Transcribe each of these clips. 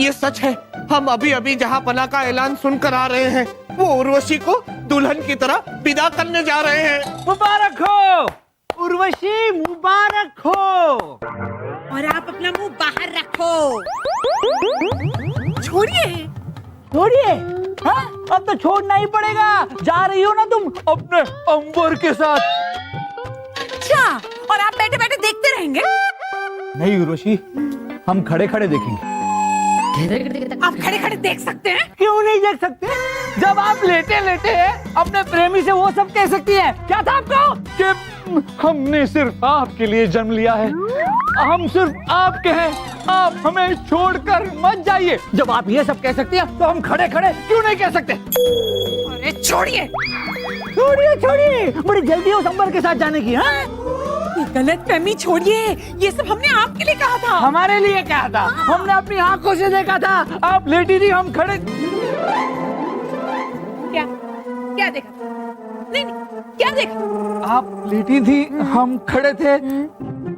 ये सच है। हम अभी अभी जहांपना का ऐलान सुनकर आ रहे हैं। वो उर्वशी को दुल्हन की तरह विदा करने जा रहे हैं। मुबारक हो उर्वशी, मुबारक हो। और आप अपना मुंह बाहर रखो। छोड़िए छोड़िए। हाँ, अब तो छोड़ना ही पड़ेगा। जा रही हो ना तुम अपने अंबर के साथ। अच्छा, और आप बैठे बैठे देखते रहेंगे? नहीं उर्वशी, हम खड़े खड़े देखेंगे। आप खड़े खड़े देख सकते हैं? क्यों नहीं देख सकते? जब आप लेटे लेटे अपने प्रेमी से वो सब कह सकती है। क्या था आपको कि हमने सिर्फ आपके लिए जन्म लिया है, हम सिर्फ आपके हैं, आप हमें छोड़कर मत जाइए। जब आप ये सब कह सकती हैं तो हम खड़े खड़े क्यों नहीं कह सकते? अरे छोड़िए छोड़िए छोड़िए, बड़ी जल्दी उस अंबर के साथ जाने की। हाँ, गलत फहमी छोड़िए। ये सब हमने आपके लिए कहा था। हमारे लिए कहा था। हमने अपनी आंखों से देखा था। आप लेटी थी, हम खड़े। क्या क्या देखा? नहीं नहीं, क्या देखा? आप लेटी थी, हम खड़े थे।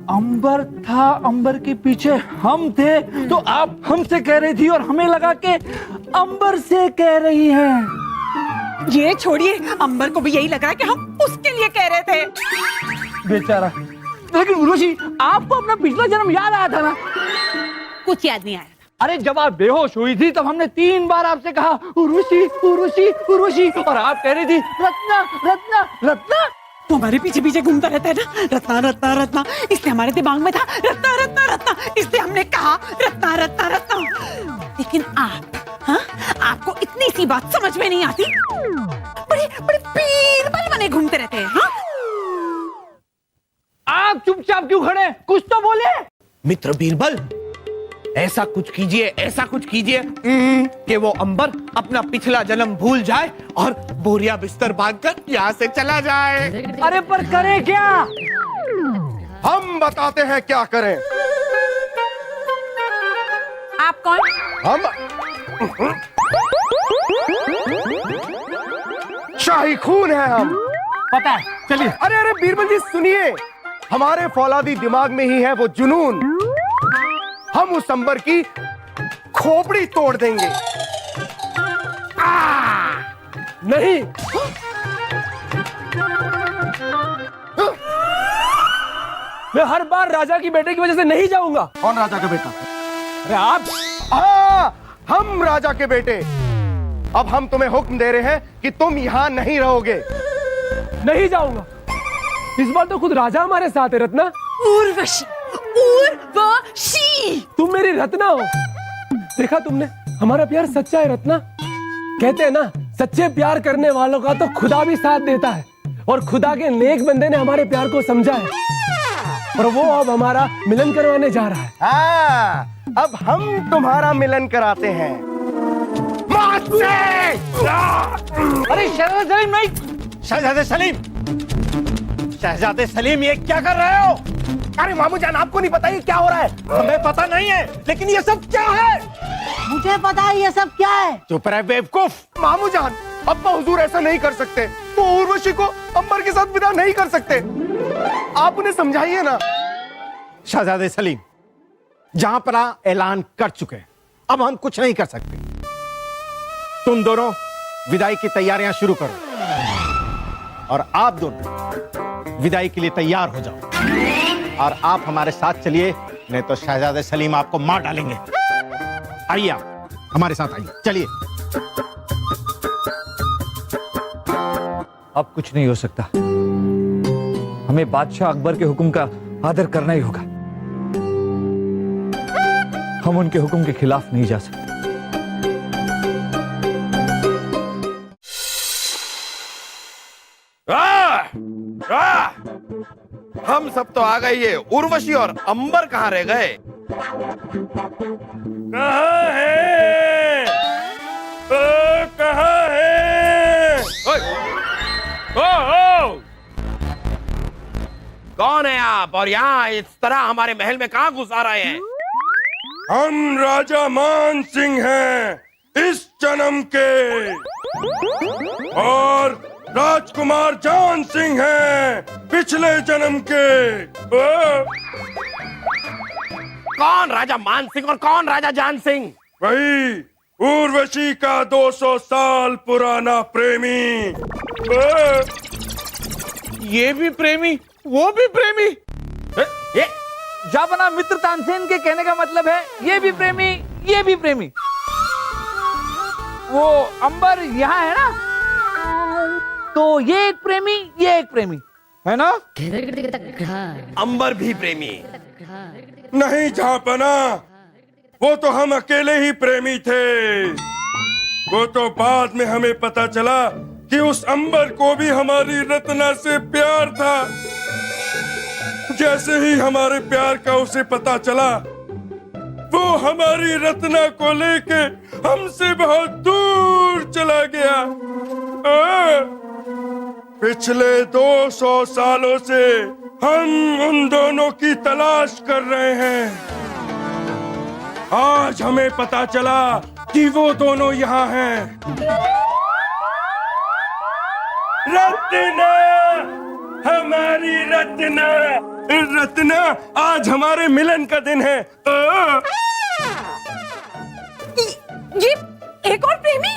अंबर था, अंबर के पीछे हम थे। तो आप हमसे कह रही थी और हमें लगा के अंबर से कह रही हैं। ये छोड़िए, अंबर को भी यही लग रहा है कि हम उसके लिए कह रहे थे। बेचारा। लेकिन उर्वशी, आपको अपना पिछला जन्म याद आया था ना? कुछ याद नहीं आया। अरे जब आप बेहोश हुई थी तब हमने 3 बार आपसे कहा उर्वशी उर्वशी उर्वशी, और आप कह रही थी रत्ना रत्ना रत्ना। तो हमारे पीछे पीछे घूमता रहता है ना, रत्ना रत्ना रत्ना। इसलिए हमारे दिमाग में था रत्ना रत्ना रत्ना, इसलिए हमने कहा रत्ना रत्ना रत्ना। लेकिन आप, हाँ, आपको इतनी सी बात समझ में नहीं आती। बड़े बड़े बीरबल बने घूमते रहते हैं। हाँ? आप चुपचाप क्यों खड़े? कुछ तो बोले। मित्र बीरबल, ऐसा कुछ कीजिए, ऐसा कुछ कीजिए कि वो अंबर अपना पिछला जन्म भूल जाए और बोरिया बिस्तर बांधकर यहाँ से चला जाए। अरे पर करें क्या? हम बताते हैं क्या करें। आप कौन? हम शाही खून है हम। पता है, चलिए। अरे अरे बीरबल जी सुनिए, हमारे फौलादी दिमाग में ही है वो जुनून। हम उस अंबर की खोपड़ी तोड़ देंगे। नहीं, मैं हर बार राजा की बेटे की वजह से नहीं जाऊंगा। कौन राजा का बेटा? अरे आप। हाँ, हम राजा के बेटे। अब हम तुम्हें हुक्म दे रहे हैं कि तुम यहाँ नहीं रहोगे। नहीं जाऊंगा। इस बार तो खुद राजा हमारे साथ है। रत्ना, उर्वशी, उर्वशी। तुम मेरी रत्ना हो। देखा तुमने, हमारा प्यार सच्चा है रत्ना। कहते हैं ना, सच्चे प्यार करने वालों का तो खुदा भी साथ देता है। और खुदा के नेक बंदे ने हमारे प्यार को समझा है और वो अब हमारा मिलन करवाने जा रहा है। हाँ, अब हम तुम्हारा मिलन कराते हैं। अरे शहजादे सलीम नहीं। शहजादे सलीम, शहजादे सलीम, ये क्या कर रहे हो? अरे मामू जान, आपको नहीं पता ये क्या हो रहा है? हमें पता नहीं है, लेकिन ये सब क्या है? मुझे पता है ये सब क्या है। चुप रहे बेवकूफ। मामू जान, अब्बा हुजूर ऐसा नहीं कर सकते। वो उर्वशी को अंबर के साथ विदा नहीं कर सकते। आप उन्हें समझाइए ना। शहजादे सलीम, जहां पर ऐलान कर चुके हैं, अब हम कुछ नहीं कर सकते। तुम दोनों विदाई की तैयारियां शुरू करो और आप दोनों विदाई के लिए तैयार हो जाओ। और आप हमारे साथ चलिए, नहीं तो शहजादे सलीम आपको मार डालेंगे। आइए, आप हमारे साथ आइए, चलिए। अब कुछ नहीं हो सकता। हमें बादशाह अकबर के हुक्म का आदर करना ही होगा। हम उनके हुक्म के खिलाफ नहीं जा सकते। हम सब तो आ गए, ये उर्वशी और अंबर कहाँ रह गए? कहाँ है? कहाँ है? ओ! कौन है आप और यहाँ इस तरह हमारे महल में कहाँ घुस आ रहे हैं? हम राजा मान सिंह हैं इस जन्म के, और राजकुमार जान सिंह हैं पिछले जन्म के। कौन राजा मान सिंह और कौन राजा जान सिंह? वही उर्वशी का 200 साल पुराना प्रेमी। ये भी प्रेमी, वो भी प्रेमी। ये जापाना मित्र तानसेन के कहने का मतलब है ये भी प्रेमी, ये भी प्रेमी। वो अंबर यहाँ है ना, तो ये एक प्रेमी, ये एक प्रेमी है ना। अंबर भी प्रेमी। नहीं झापना, वो तो हम अकेले ही प्रेमी थे। वो तो बाद में हमें पता चला कि उस अंबर को भी हमारी रत्ना से प्यार था। जैसे ही हमारे प्यार का उसे पता चला, वो हमारी रत्ना को लेके हमसे बहुत दूर चला गया। पिछले 200 सालों से हम उन दोनों की तलाश कर रहे हैं। आज हमें पता चला कि वो दोनों यहाँ हैं। रत्ना, हमारी रत्ना, रत्ना, आज हमारे मिलन का दिन है। ये एक और प्रेमी।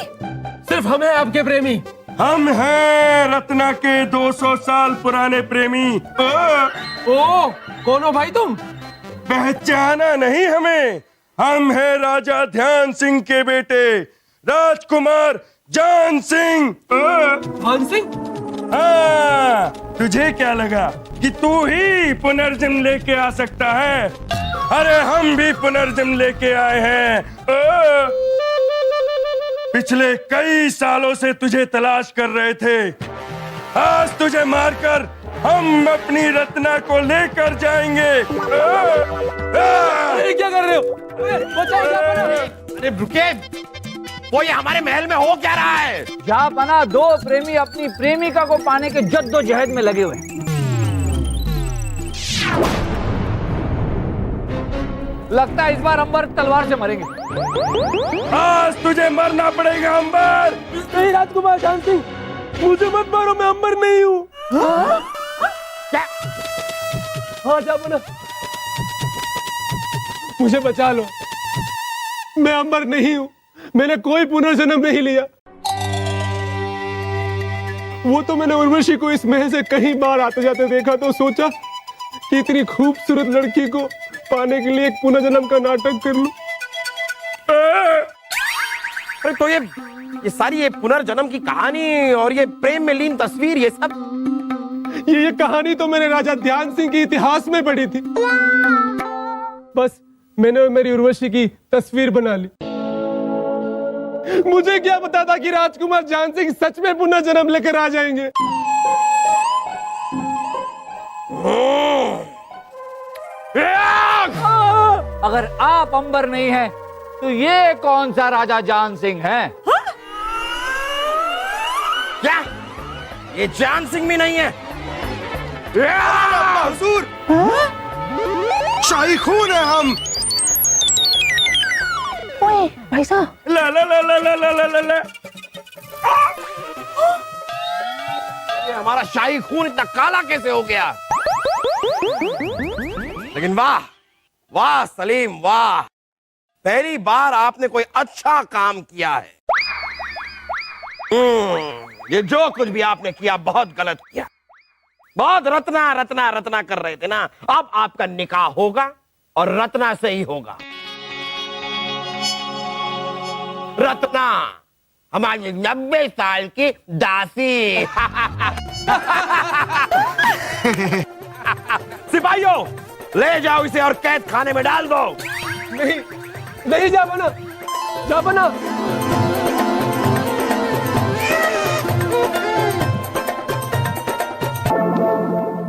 सिर्फ हम हैं आपके प्रेमी। हम हैं रत्ना के 200 साल पुराने प्रेमी। ओ, कौन हो भाई तुम? पहचाना नहीं हमें? हम हैं राजा ध्यान सिंह के बेटे, राजकुमार जान सिंह। मान सिंह? हाँ, तुझे क्या लगा कि तू ही पुनर्जन्म लेके आ सकता है? अरे हम भी पुनर्जन्म लेके आए हैं। पिछले कई सालों से तुझे तलाश कर रहे थे। आज तुझे मारकर हम अपनी रत्ना को लेकर जाएंगे। अरे क्या कर रहे हो? बचाओ जापाना। अरे रुके, वो ये हमारे महल में हो क्या रहा है? जापाना, दो प्रेमी अपनी प्रेमिका को पाने के जद्दोजहद में लगे हुए हैं। लगता है इस बार अंबर तलवार से मरेंगे। आज तुझे मरना पड़ेगा अंबर। नहीं राजकुमार जान सिंह, मुझे मत मारो, मैं अंबर नहीं हूँ। क्या? हाँ जापाना, मुझे बचा लो, मैं अंबर नहीं हूँ, मैंने कोई पुनर्जन्म नहीं लिया। वो तो मैंने उर्वशी को इस महल से कई बार आते जाते देखा, तो सोचा कि इतनी खूबसूरत लड़की को पाने के लिए एक पुनर्जन्म का नाटक कर लूं। अरे तो ये सारी ये पुनर्जन्म की कहानी और ये प्रेम में लीन तस्वीर, ये सब ये कहानी तो मैंने राजा ध्यान सिंह के इतिहास में पढ़ी थी। बस मैंने और मेरी उर्वशी की तस्वीर बना ली। मुझे क्या पता था कि राजकुमार जान सिंह सच में पुनर्जन्म लेकर आ जाएंगे। अगर आप अंबर नहीं हैं, तो ये कौन सा राजा जान सिंह है? क्या? ये जान सिंह भी नहीं है? हुजूर, शाही खून है हम। ओए भाई साहब, ला ला ला ला ला ला ला ला ला। ये हमारा शाही खून इतना काला कैसे हो गया? लेकिन वाह वाह सलीम, वाह, पहली बार आपने कोई अच्छा काम किया है। ये जो कुछ भी आपने किया बहुत गलत किया। बहुत रत्ना रत्ना रत्ना कर रहे थे ना, अब आपका निकाह होगा और रत्ना से ही होगा। रत्ना हमारी 90 साल की दासी। सिपाहियों, ले जाओ इसे और कैद खाने में डाल दो। नहीं नहीं जापाना, जापाना।